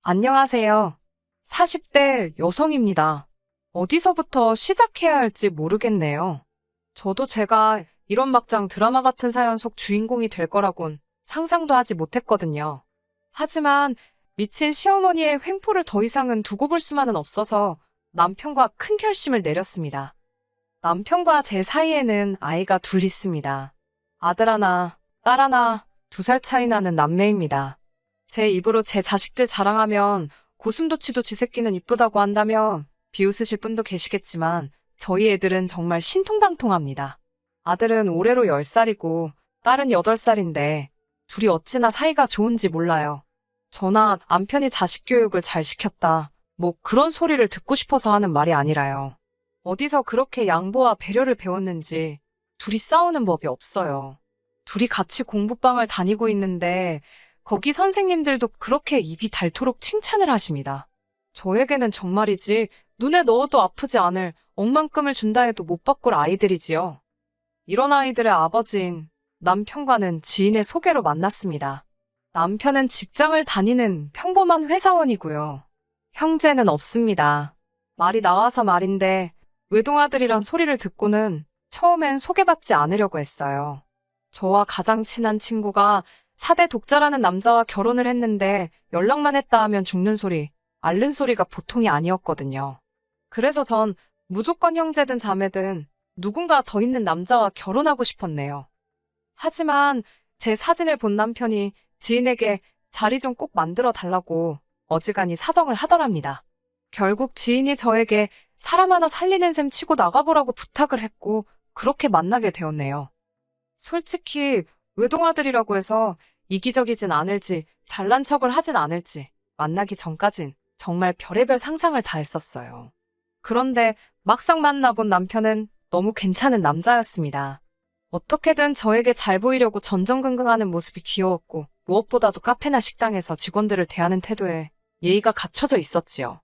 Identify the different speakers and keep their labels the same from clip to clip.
Speaker 1: 안녕하세요. 40대 여성입니다. 어디서부터 시작해야 할지 모르겠네요. 저도 제가 이런 막장 드라마 같은 사연 속 주인공이 될 거라곤 상상도 하지 못했거든요. 하지만 미친 시어머니의 횡포를 더 이상은 두고 볼 수만은 없어서 남편과 큰 결심을 내렸습니다. 남편과 제 사이에는 아이가 둘 있습니다. 아들 하나, 딸 하나, 2살 차이 나는 남매입니다. 제 입으로 제 자식들 자랑하면 고슴도치도 지 새끼는 이쁘다고 한다며 비웃으실 분도 계시겠지만 저희 애들은 정말 신통방통합니다. 아들은 올해로 10살이고 딸은 8살인데 둘이 어찌나 사이가 좋은지 몰라요. 저나 남편이 자식 교육을 잘 시켰다. 뭐 그런 소리를 듣고 싶어서 하는 말이 아니라요. 어디서 그렇게 양보와 배려를 배웠는지 둘이 싸우는 법이 없어요. 둘이 같이 공부방을 다니고 있는데 거기 선생님들도 그렇게 입이 닳도록 칭찬을 하십니다. 저에게는 정말이지 눈에 넣어도 아프지 않을 억만큼을 준다 해도 못 바꿀 아이들이지요. 이런 아이들의 아버지인 남편과는 지인의 소개로 만났습니다. 남편은 직장을 다니는 평범한 회사원이고요. 형제는 없습니다. 말이 나와서 말인데 외동아들이란 소리를 듣고는 처음엔 소개받지 않으려고 했어요. 저와 가장 친한 친구가 4대 독자라는 남자와 결혼을 했는데 연락만 했다 하면 죽는 소리, 앓는 소리가 보통이 아니었거든요. 그래서 전 무조건 형제든 자매든 누군가 더 있는 남자와 결혼하고 싶었네요. 하지만 제 사진을 본 남편이 지인에게 자리 좀 꼭 만들어 달라고 어지간히 사정을 하더랍니다. 결국 지인이 저에게 사람 하나 살리는 셈 치고 나가보라고 부탁을 했고 그렇게 만나게 되었네요. 솔직히 외동아들이라고 해서 이기적이진 않을지 잘난 척을 하진 않을지 만나기 전까진 정말 별의별 상상을 다 했었어요. 그런데 막상 만나본 남편은 너무 괜찮은 남자였습니다. 어떻게든 저에게 잘 보이려고 전전긍긍하는 모습이 귀여웠고 무엇보다도 카페나 식당에서 직원들을 대하는 태도에 예의가 갖춰져 있었지요.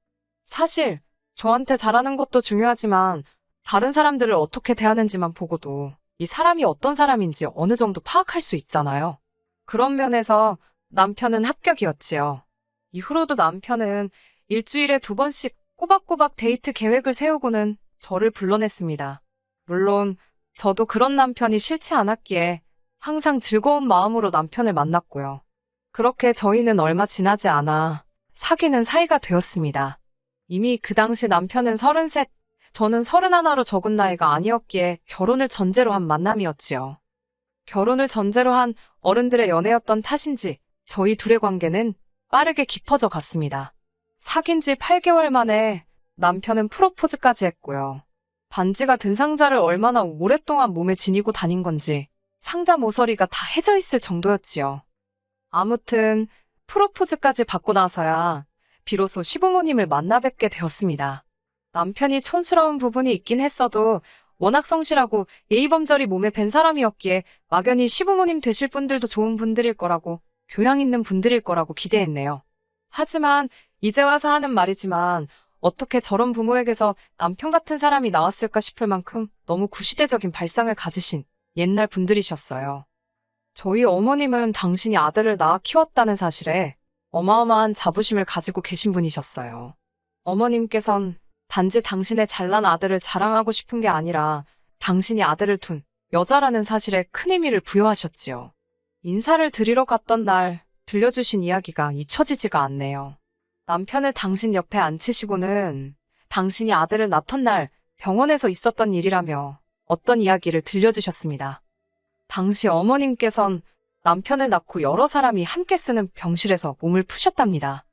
Speaker 1: 사실 저한테 잘하는 것도 중요하지만 다른 사람들을 어떻게 대하는지만 보고도 이 사람이 어떤 사람인지 어느 정도 파악할 수 있잖아요. 그런 면에서 남편은 합격이었지요. 이후로도 남편은 일주일에 2번씩 꼬박꼬박 데이트 계획을 세우고는 저를 불러냈습니다. 물론 저도 그런 남편이 싫지 않았기에 항상 즐거운 마음으로 남편을 만났고요. 그렇게 저희는 얼마 지나지 않아 사귀는 사이가 되었습니다. 이미 그 당시 남편은 33, 저는 31로 적은 나이가 아니었기에 결혼을 전제로 한 만남이었지요. 결혼을 전제로 한 어른들의 연애였던 탓인지 저희 둘의 관계는 빠르게 깊어져 갔습니다. 사귄 지 8개월 만에 남편은 프로포즈까지 했고요. 반지가 든 상자를 얼마나 오랫동안 몸에 지니고 다닌 건지 상자 모서리가 다 해져 있을 정도였지요. 아무튼 프로포즈까지 받고 나서야 비로소 시부모님을 만나 뵙게 되었습니다. 남편이 촌스러운 부분이 있긴 했어도 워낙 성실하고 예의범절이 몸에 밴 사람이었기에 막연히 시부모님 되실 분들도 좋은 분들일 거라고, 교양 있는 분들일 거라고 기대했네요. 하지만 이제 와서 하는 말이지만 어떻게 저런 부모에게서 남편 같은 사람이 나왔을까 싶을 만큼 너무 구시대적인 발상을 가지신 옛날 분들이셨어요. 저희 어머님은 당신이 아들을 낳아 키웠다는 사실에 어마어마한 자부심을 가지고 계신 분이셨어요. 어머님께선 단지 당신의 잘난 아들을 자랑하고 싶은 게 아니라 당신이 아들을 둔 여자라는 사실에 큰 의미를 부여하셨지요. 인사를 드리러 갔던 날 들려주신 이야기가 잊혀지지가 않네요. 남편을 당신 옆에 앉히시고는 당신이 아들을 낳던 날 병원에서 있었던 일이라며 어떤 이야기를 들려주셨습니다. 당시 어머님께선 남편을 낳고 여러 사람이 함께 쓰는 병실에서 몸을 푸셨답니다.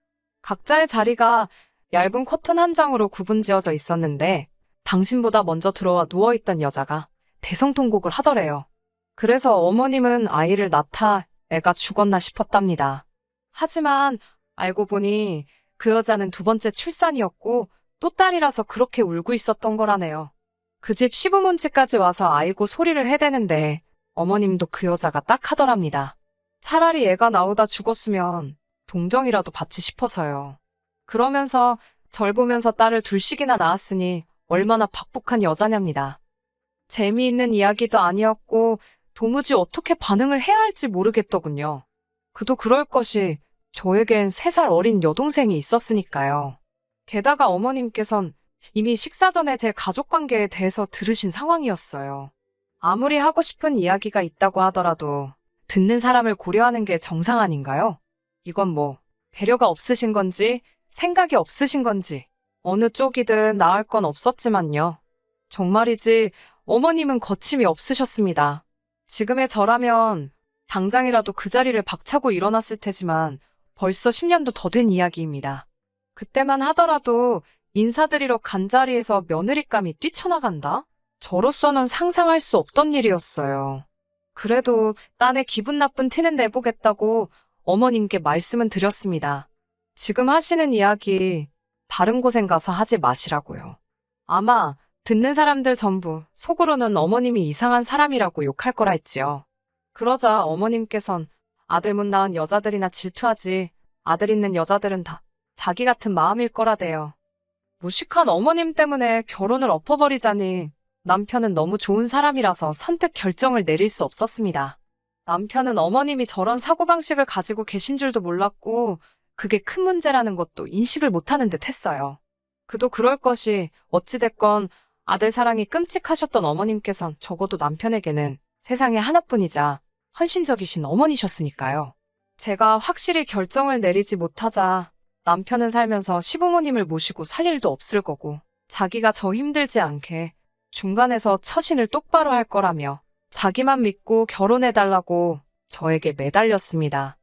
Speaker 1: 각자의 자리가 얇은 커튼 한 장으로 구분지어져 있었는데 당신보다 먼저 들어와 누워있던 여자가 대성통곡을 하더래요. 그래서 어머님은 아이를 낳다 애가 죽었나 싶었답니다. 하지만 알고 보니 그 여자는 2번째 출산이었고 또 딸이라서 그렇게 울고 있었던 거라네요. 그 집 시부모님까지 와서 아이고 소리를 해대는데 어머님도 그 여자가 딱 하더랍니다. 차라리 애가 나오다 죽었으면 동정이라도 받지 싶어서요. 그러면서 절 보면서 딸을 둘씩이나 낳았으니 얼마나 박복한 여자냐입니다. 재미있는 이야기도 아니었고 도무지 어떻게 반응을 해야 할지 모르겠더군요. 그도 그럴 것이 저에겐 3살 어린 여동생이 있었으니까요. 게다가 어머님께선 이미 식사 전에 제 가족 관계에 대해서 들으신 상황이었어요. 아무리 하고 싶은 이야기가 있다고 하더라도 듣는 사람을 고려하는 게 정상 아닌가요? 이건 뭐 배려가 없으신 건지 생각이 없으신 건지 어느 쪽이든 나을 건 없었지만요. 정말이지 어머님은 거침이 없으셨습니다. 지금의 저라면 당장이라도 그 자리를 박차고 일어났을 테지만 벌써 10년도 더 된 이야기입니다. 그때만 하더라도 인사드리러 간 자리에서 며느리감이 뛰쳐나간다? 저로서는 상상할 수 없던 일이었어요. 그래도 딴에 기분 나쁜 티는 내보겠다고 어머님께 말씀은 드렸습니다. 지금 하시는 이야기 다른 곳엔 가서 하지 마시라고요. 아마 듣는 사람들 전부 속으로는 어머님이 이상한 사람이라고 욕할 거라 했지요. 그러자 어머님께선 아들 못 낳은 여자들이나 질투하지 아들 있는 여자들은 다 자기 같은 마음일 거라대요. 무식한 어머님 때문에 결혼을 엎어버리자니 남편은 너무 좋은 사람이라서 선택 결정을 내릴 수 없었습니다. 남편은 어머님이 저런 사고방식을 가지고 계신 줄도 몰랐고 그게 큰 문제라는 것도 인식을 못하는 듯 했어요. 그도 그럴 것이 어찌됐건 아들 사랑이 끔찍하셨던 어머님께선 적어도 남편에게는 세상에 하나뿐이자 헌신적이신 어머니셨으니까요. 제가 확실히 결정을 내리지 못하자 남편은 살면서 시부모님을 모시고 살 일도 없을 거고 자기가 저 힘들지 않게 중간에서 처신을 똑바로 할 거라며 자기만 믿고 결혼해달라고 저에게 매달렸습니다.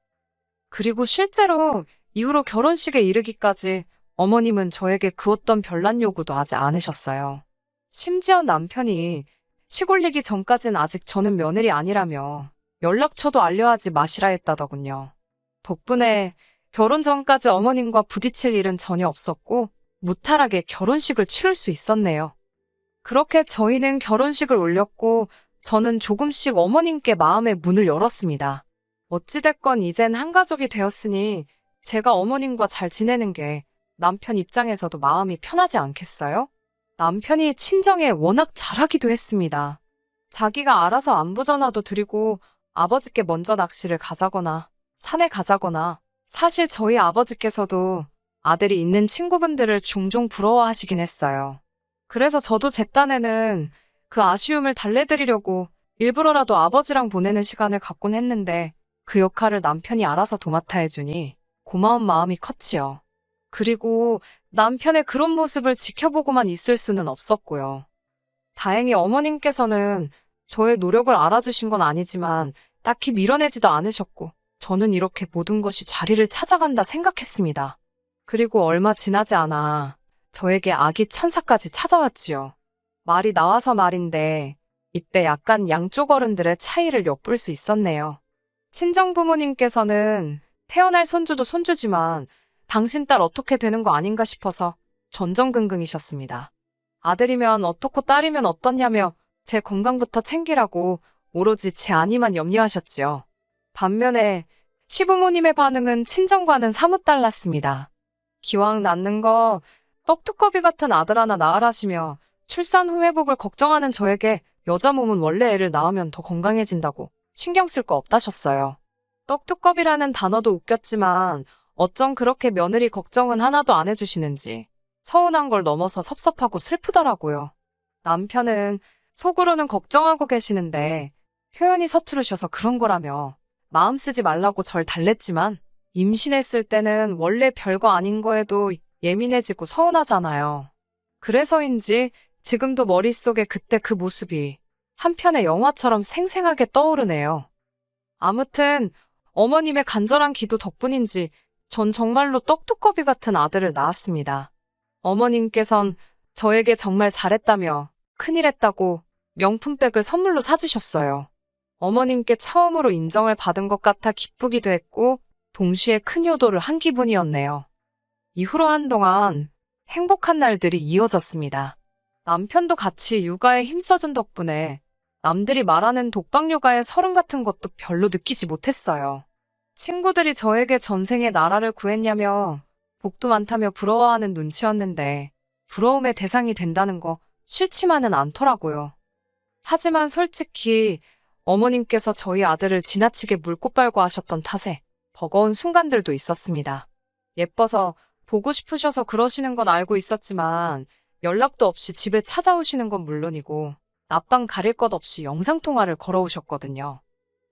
Speaker 1: 그리고 실제로 이후로 결혼식에 이르기까지 어머님은 저에게 그 어떤 별난 요구도 하지 않으셨어요. 심지어 남편이 시골리기 전까진 아직 저는 며느리 아니라며 연락처도 알려하지 마시라 했다더군요. 덕분에 결혼 전까지 어머님과 부딪힐 일은 전혀 없었고 무탈하게 결혼식을 치를 수 있었네요. 그렇게 저희는 결혼식을 올렸고 저는 조금씩 어머님께 마음의 문을 열었습니다. 어찌됐건 이젠 한 가족이 되었으니 제가 어머님과 잘 지내는 게 남편 입장에서도 마음이 편하지 않겠어요? 남편이 친정에 워낙 잘하기도 했습니다. 자기가 알아서 안부 전화도 드리고 아버지께 먼저 낚시를 가자거나 산에 가자거나 사실 저희 아버지께서도 아들이 있는 친구분들을 종종 부러워하시긴 했어요. 그래서 저도 제 딴에는 그 아쉬움을 달래드리려고 일부러라도 아버지랑 보내는 시간을 갖곤 했는데 그 역할을 남편이 알아서 도맡아 해주니 고마운 마음이 컸지요. 그리고 남편의 그런 모습을 지켜보고만 있을 수는 없었고요. 다행히 어머님께서는 저의 노력을 알아주신 건 아니지만 딱히 밀어내지도 않으셨고 저는 이렇게 모든 것이 자리를 찾아간다 생각했습니다. 그리고 얼마 지나지 않아 저에게 아기 천사까지 찾아왔지요. 말이 나와서 말인데 이때 약간 양쪽 어른들의 차이를 엿볼 수 있었네요. 친정부모님께서는 태어날 손주도 손주지만 당신 딸 어떻게 되는 거 아닌가 싶어서 전전긍긍이셨습니다. 아들이면 어떻고 딸이면 어떻냐며 제 건강부터 챙기라고 오로지 제 안위만 염려하셨지요. 반면에 시부모님의 반응은 친정과는 사뭇 달랐습니다. 기왕 낳는 거 떡두꺼비 같은 아들 하나 낳으라시며 출산 후 회복을 걱정하는 저에게 여자 몸은 원래 애를 낳으면 더 건강해진다고 신경 쓸 거 없다셨어요. 떡두꺼비라는 단어도 웃겼지만 어쩜 그렇게 며느리 걱정은 하나도 안 해주시는지 서운한 걸 넘어서 섭섭하고 슬프더라고요. 남편은 속으로는 걱정하고 계시는데 표현이 서투르셔서 그런 거라며 마음 쓰지 말라고 절 달랬지만 임신했을 때는 원래 별거 아닌 거에도 예민해지고 서운하잖아요. 그래서인지 지금도 머릿속에 그때 그 모습이 한편의 영화처럼 생생하게 떠오르네요. 아무튼 어머님의 간절한 기도 덕분인지 전 정말로 떡두꺼비 같은 아들을 낳았습니다. 어머님께선 저에게 정말 잘했다며 큰일 했다고 명품백을 선물로 사주셨어요. 어머님께 처음으로 인정을 받은 것 같아 기쁘기도 했고 동시에 큰 효도를 한 기분이었네요. 이후로 한동안 행복한 날들이 이어졌습니다. 남편도 같이 육아에 힘써준 덕분에 남들이 말하는 독박 육아의 서름 같은 것도 별로 느끼지 못했어요. 친구들이 저에게 전생에 나라를 구했냐며 복도 많다며 부러워하는 눈치였는데 부러움의 대상이 된다는 거 싫지만은 않더라고요. 하지만 솔직히 어머님께서 저희 아들을 지나치게 물고 빨고 하셨던 탓에 버거운 순간들도 있었습니다. 예뻐서 보고 싶으셔서 그러시는 건 알고 있었지만 연락도 없이 집에 찾아오시는 건 물론이고 낮밤 가릴 것 없이 영상통화를 걸어오셨거든요.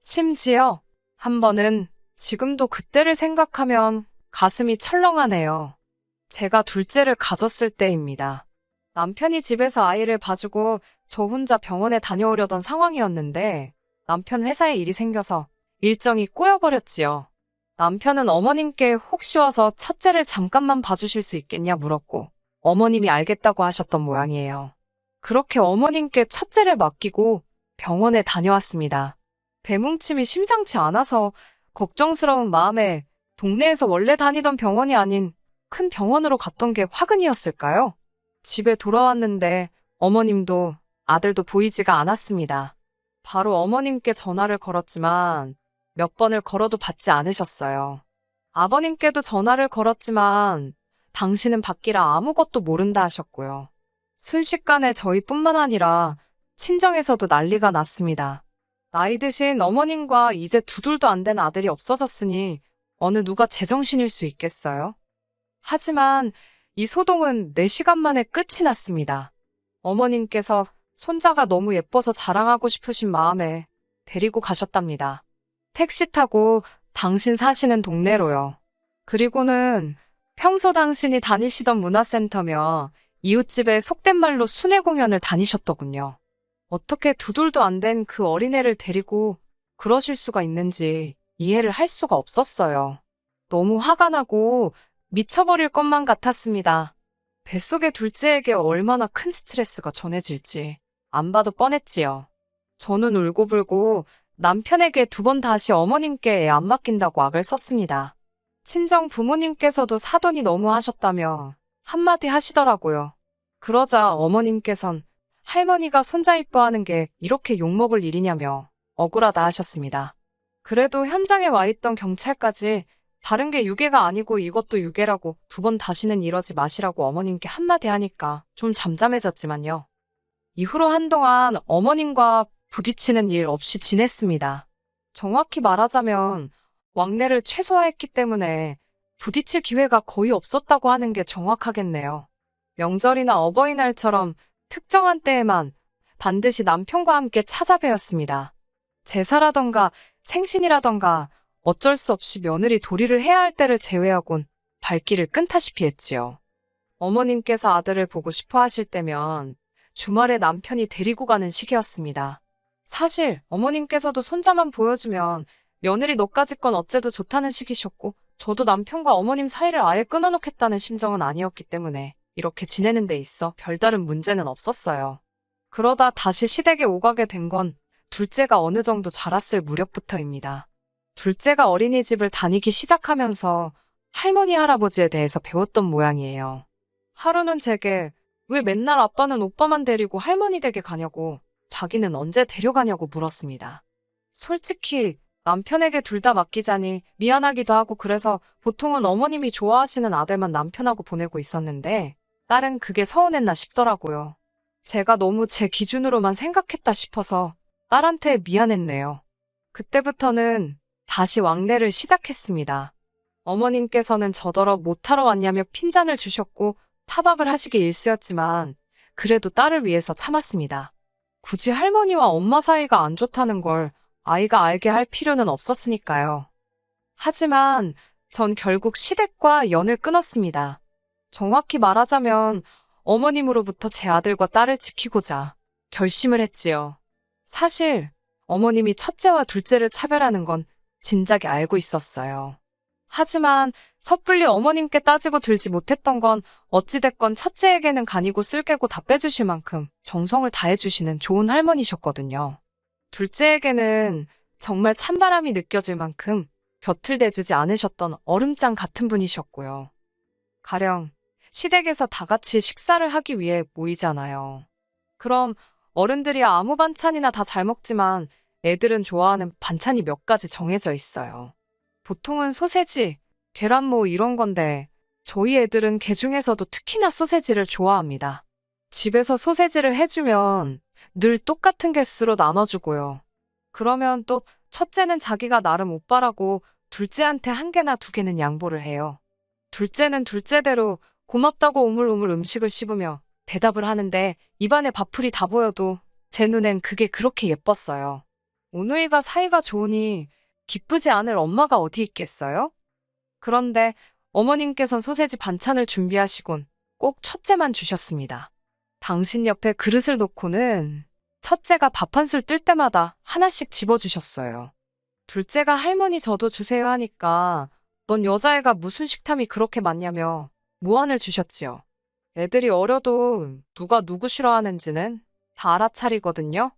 Speaker 1: 심지어 한 번은 지금도 그때를 생각하면 가슴이 철렁하네요. 제가 둘째를 가졌을 때입니다. 남편이 집에서 아이를 봐주고 저 혼자 병원에 다녀오려던 상황이었는데 남편 회사에 일이 생겨서 일정이 꼬여버렸지요. 남편은 어머님께 혹시 와서 첫째를 잠깐만 봐주실 수 있겠냐 물었고 어머님이 알겠다고 하셨던 모양이에요. 그렇게 어머님께 첫째를 맡기고 병원에 다녀왔습니다. 배뭉침이 심상치 않아서 걱정스러운 마음에 동네에서 원래 다니던 병원이 아닌 큰 병원으로 갔던 게 화근이었을까요? 집에 돌아왔는데 어머님도 아들도 보이지가 않았습니다. 바로 어머님께 전화를 걸었지만 몇 번을 걸어도 받지 않으셨어요. 아버님께도 전화를 걸었지만 당신은 받기라 아무것도 모른다 하셨고요. 순식간에 저희뿐만 아니라 친정에서도 난리가 났습니다. 나이 드신 어머님과 이제 두 돌도 안 된 아들이 없어졌으니 어느 누가 제정신일 수 있겠어요? 하지만 이 소동은 4시간 만에 끝이 났습니다. 어머님께서 손자가 너무 예뻐서 자랑하고 싶으신 마음에 데리고 가셨답니다. 택시 타고 당신 사시는 동네로요. 그리고는 평소 당신이 다니시던 문화센터며 이웃집에 속된 말로 순회 공연을 다니셨더군요. 어떻게 두 돌도 안 된 그 어린애를 데리고 그러실 수가 있는지 이해를 할 수가 없었어요. 너무 화가 나고 미쳐버릴 것만 같았습니다. 뱃속의 둘째에게 얼마나 큰 스트레스가 전해질지 안 봐도 뻔했지요. 저는 울고불고 남편에게 2번 다시 어머님께 애 안 맡긴다고 악을 썼습니다. 친정 부모님께서도 사돈이 너무 하셨다며 한마디 하시더라고요. 그러자 어머님께선 할머니가 손자 이뻐하는 게 이렇게 욕먹을 일이냐며 억울하다 하셨습니다. 그래도 현장에 와 있던 경찰까지 다른 게 유괴가 아니고 이것도 유괴라고 2번 다시는 이러지 마시라고 어머님께 한마디 하니까 좀 잠잠해졌지만요. 이후로 한동안 어머님과 부딪히는 일 없이 지냈습니다. 정확히 말하자면 왕래를 최소화했기 때문에 부딪힐 기회가 거의 없었다고 하는 게 정확하겠네요. 명절이나 어버이날처럼 특정한 때에만 반드시 남편과 함께 찾아뵈었습니다. 제사라던가 생신이라던가 어쩔 수 없이 며느리 도리를 해야 할 때를 제외하곤 발길을 끈다시피 했지요. 어머님께서 아들을 보고 싶어 하실 때면 주말에 남편이 데리고 가는 시기였습니다. 사실 어머님께서도 손자만 보여주면 며느리 너까짓 건 어째도 좋다는 시기셨고 저도 남편과 어머님 사이를 아예 끊어놓겠다는 심정은 아니었기 때문에 이렇게 지내는 데 있어 별다른 문제는 없었어요. 그러다 다시 시댁에 오가게 된 건 둘째가 어느 정도 자랐을 무렵부터입니다. 둘째가 어린이집을 다니기 시작하면서 할머니 할아버지에 대해서 배웠던 모양이에요. 하루는 제게 왜 맨날 아빠는 오빠만 데리고 할머니 댁에 가냐고 자기는 언제 데려가냐고 물었습니다. 솔직히 남편에게 둘 다 맡기자니 미안하기도 하고 그래서 보통은 어머님이 좋아하시는 아들만 남편하고 보내고 있었는데 딸은 그게 서운했나 싶더라고요. 제가 너무 제 기준으로만 생각했다 싶어서 딸한테 미안했네요. 그때부터는 다시 왕래를 시작했습니다. 어머님께서는 저더러 못하러 왔냐며 핀잔을 주셨고 타박을 하시기 일쑤였지만 그래도 딸을 위해서 참았습니다. 굳이 할머니와 엄마 사이가 안 좋다는 걸 아이가 알게 할 필요는 없었으니까요. 하지만 전 결국 시댁과 연을 끊었습니다. 정확히 말하자면 어머님으로부터 제 아들과 딸을 지키고자 결심을 했지요. 사실 어머님이 첫째와 둘째를 차별하는 건 진작에 알고 있었어요. 하지만 섣불리 어머님께 따지고 들지 못했던 건 어찌됐건 첫째에게는 간이고 쓸개고 다 빼주실 만큼 정성을 다해주시는 좋은 할머니셨거든요. 둘째에게는 정말 찬바람이 느껴질 만큼 곁을 대주지 않으셨던 얼음장 같은 분이셨고요. 가령 시댁에서 다 같이 식사를 하기 위해 모이잖아요. 그럼 어른들이 아무 반찬이나 다 잘 먹지만 애들은 좋아하는 반찬이 몇 가지 정해져 있어요. 보통은 소세지, 계란모 이런 건데 저희 애들은 게 중에서도 특히나 소세지를 좋아합니다. 집에서 소세지를 해주면 늘 똑같은 개수로 나눠주고요. 그러면 또 첫째는 자기가 나름 오빠라고 둘째한테 한 개나 두 개는 양보를 해요. 둘째는 둘째대로 고맙다고 오물오물 음식을 씹으며 대답을 하는데 입안에 밥풀이 다 보여도 제 눈엔 그게 그렇게 예뻤어요. 오누이가 사이가 좋으니 기쁘지 않을 엄마가 어디 있겠어요? 그런데 어머님께선 소세지 반찬을 준비하시곤 꼭 첫째만 주셨습니다. 당신 옆에 그릇을 놓고는 첫째가 밥 한 술 뜰 때마다 하나씩 집어주셨어요. 둘째가 할머니 저도 주세요 하니까 넌 여자애가 무슨 식탐이 그렇게 많냐며 무안을 주셨지요. 애들이 어려도 누가 누구 싫어하는지는 다 알아차리거든요.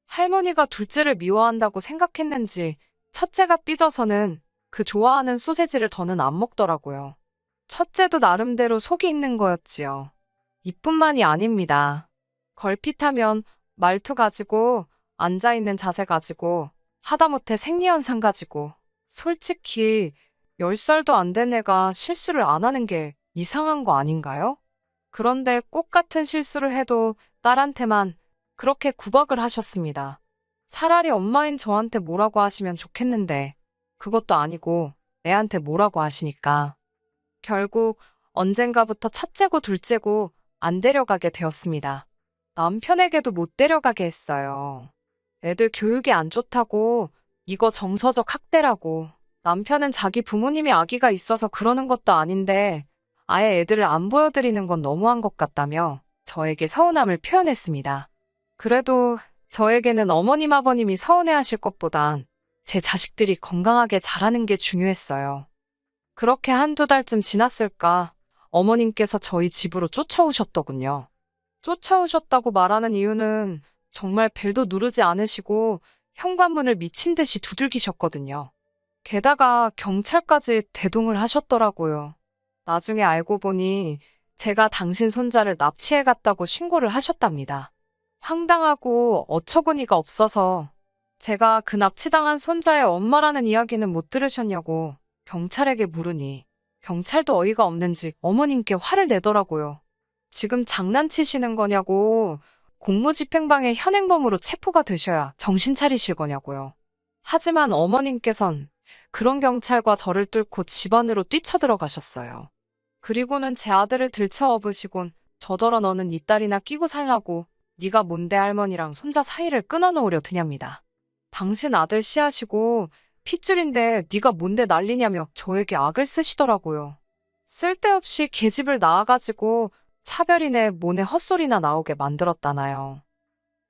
Speaker 1: 할머니가 둘째를 미워한다고 생각했는지 첫째가 삐져서는 그 좋아하는 소세지를 더는 안 먹더라고요. 첫째도 나름대로 속이 있는 거였지요. 이뿐만이 아닙니다. 걸핏하면 말투 가지고, 앉아있는 자세 가지고, 하다못해 생리현상 가지고, 솔직히 10살도 안 된 애가 실수를 안 하는 게 이상한 거 아닌가요? 그런데 꼭 같은 실수를 해도 딸한테만 그렇게 구박을 하셨습니다. 차라리 엄마인 저한테 뭐라고 하시면 좋겠는데, 그것도 아니고 애한테 뭐라고 하시니까. 결국 언젠가부터 첫째고 둘째고 안 데려가게 되었습니다. 남편에게도 못 데려가게 했어요. 애들 교육이 안 좋다고, 이거 정서적 학대라고. 남편은 자기 부모님이 아기가 있어서 그러는 것도 아닌데 아예 애들을 안 보여드리는 건 너무한 것 같다며 저에게 서운함을 표현했습니다. 그래도 저에게는 어머님 아버님이 서운해하실 것보단 제 자식들이 건강하게 자라는 게 중요했어요. 그렇게 한두 달쯤 지났을까 어머님께서 저희 집으로 쫓아오셨더군요. 쫓아오셨다고 말하는 이유는 정말 벨도 누르지 않으시고 현관문을 미친 듯이 두들기셨거든요. 게다가 경찰까지 대동을 하셨더라고요. 나중에 알고 보니 제가 당신 손자를 납치해갔다고 신고를 하셨답니다. 황당하고 어처구니가 없어서 제가 그 납치당한 손자의 엄마라는 이야기는 못 들으셨냐고 경찰에게 물으니 경찰도 어이가 없는지 어머님께 화를 내더라고요. 지금 장난치시는 거냐고, 공무집행방해 현행범으로 체포가 되셔야 정신 차리실 거냐고요. 하지만 어머님께선 그런 경찰과 저를 뚫고 집 안으로 뛰쳐들어가셨어요. 그리고는 제 아들을 들쳐 업으시곤 저더러 너는 네 딸이나 끼고 살라고 네가 뭔데 할머니랑 손자 사이를 끊어놓으려 드냐입니다. 당신 아들 씨하시고 핏줄인데 네가 뭔데 난리냐며 저에게 악을 쓰시더라고요. 쓸데없이 계집을 낳아가지고 차별이네 뭐네 헛소리나 나오게 만들었다나요.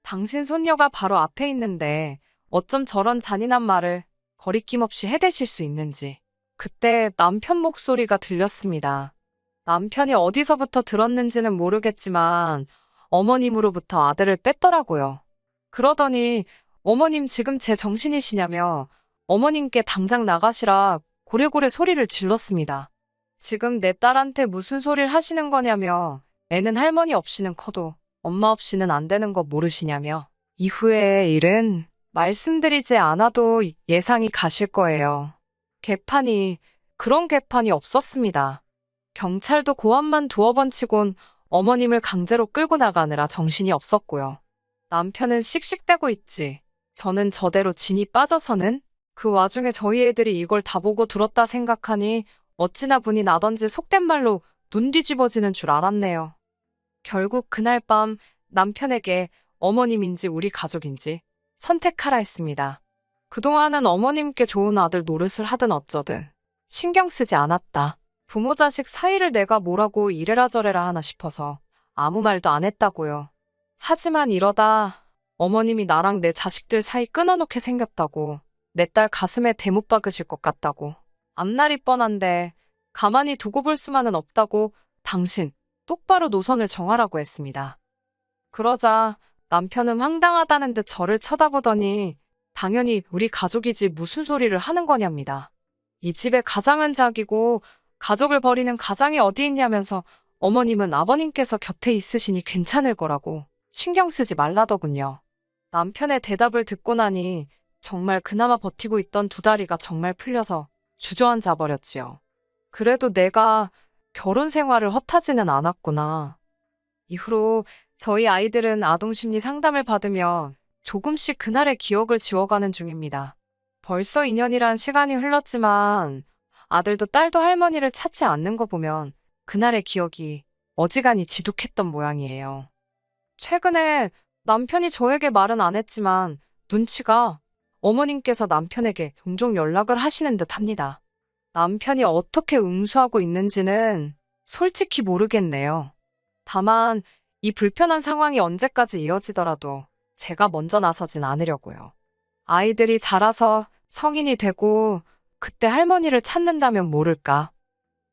Speaker 1: 당신 손녀가 바로 앞에 있는데 어쩜 저런 잔인한 말을 거리낌 없이 해대실 수 있는지. 그때 남편 목소리가 들렸습니다. 남편이 어디서부터 들었는지는 모르겠지만 어머님으로부터 아들을 뺐더라고요. 그러더니 어머님 지금 제 정신이시냐며 어머님께 당장 나가시라 고래고래 소리를 질렀습니다. 지금 내 딸한테 무슨 소리를 하시는 거냐며 애는 할머니 없이는 커도 엄마 없이는 안 되는 거 모르시냐며 이후의 일은 말씀드리지 않아도 예상이 가실 거예요. 그런 개판이 없었습니다. 경찰도 고함만 두어 번 치곤 어머님을 강제로 끌고 나가느라 정신이 없었고요. 남편은 씩씩대고 있지. 저는 저대로 진이 빠져서는 그 와중에 저희 애들이 이걸 다 보고 들었다 생각하니 어찌나 분이 나던지 속된 말로 눈 뒤집어지는 줄 알았네요. 결국 그날 밤 남편에게 어머님인지 우리 가족인지 선택하라 했습니다. 그동안은 어머님께 좋은 아들 노릇을 하든 어쩌든 신경 쓰지 않았다. 부모 자식 사이를 내가 뭐라고 이래라 저래라 하나 싶어서 아무 말도 안 했다고요. 하지만 이러다 어머님이 나랑 내 자식들 사이 끊어놓게 생겼다고, 내 딸 가슴에 대못 박으실 것 같다고, 앞날이 뻔한데 가만히 두고 볼 수만은 없다고 당신 똑바로 노선을 정하라고 했습니다. 그러자 남편은 황당하다는 듯 저를 쳐다보더니 당연히 우리 가족이지 무슨 소리를 하는 거냐입니다. 이 집의 가장은 자기고 가족을 버리는 가장이 어디 있냐면서 어머님은 아버님께서 곁에 있으시니 괜찮을 거라고 신경 쓰지 말라더군요. 남편의 대답을 듣고 나니 정말 그나마 버티고 있던 두 다리가 정말 풀려서 주저앉아 버렸지요. 그래도 내가 결혼 생활을 헛하지는 않았구나. 이후로 저희 아이들은 아동심리 상담을 받으며 조금씩 그날의 기억을 지워가는 중입니다. 벌써 2년이란 시간이 흘렀지만 아들도 딸도 할머니를 찾지 않는 거 보면 그날의 기억이 어지간히 지독했던 모양이에요. 최근에 남편이 저에게 말은 안 했지만 눈치가 어머님께서 남편에게 종종 연락을 하시는 듯 합니다. 남편이 어떻게 응수하고 있는지는 솔직히 모르겠네요. 다만 이 불편한 상황이 언제까지 이어지더라도 제가 먼저 나서진 않으려고요. 아이들이 자라서 성인이 되고 그때 할머니를 찾는다면 모를까.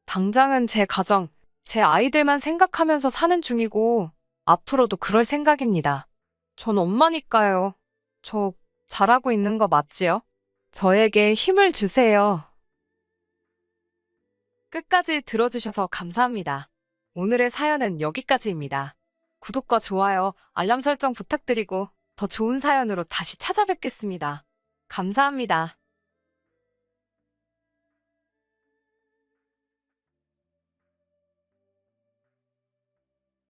Speaker 1: 당장은 제 가정, 제 아이들만 생각하면서 사는 중이고 앞으로도 그럴 생각입니다. 전 엄마니까요. 저 잘하고 있는 거 맞지요? 저에게 힘을 주세요. 끝까지 들어주셔서 감사합니다. 오늘의 사연은 여기까지입니다. 구독과 좋아요, 알람 설정 부탁드리고 더 좋은 사연으로 다시 찾아뵙겠습니다. 감사합니다.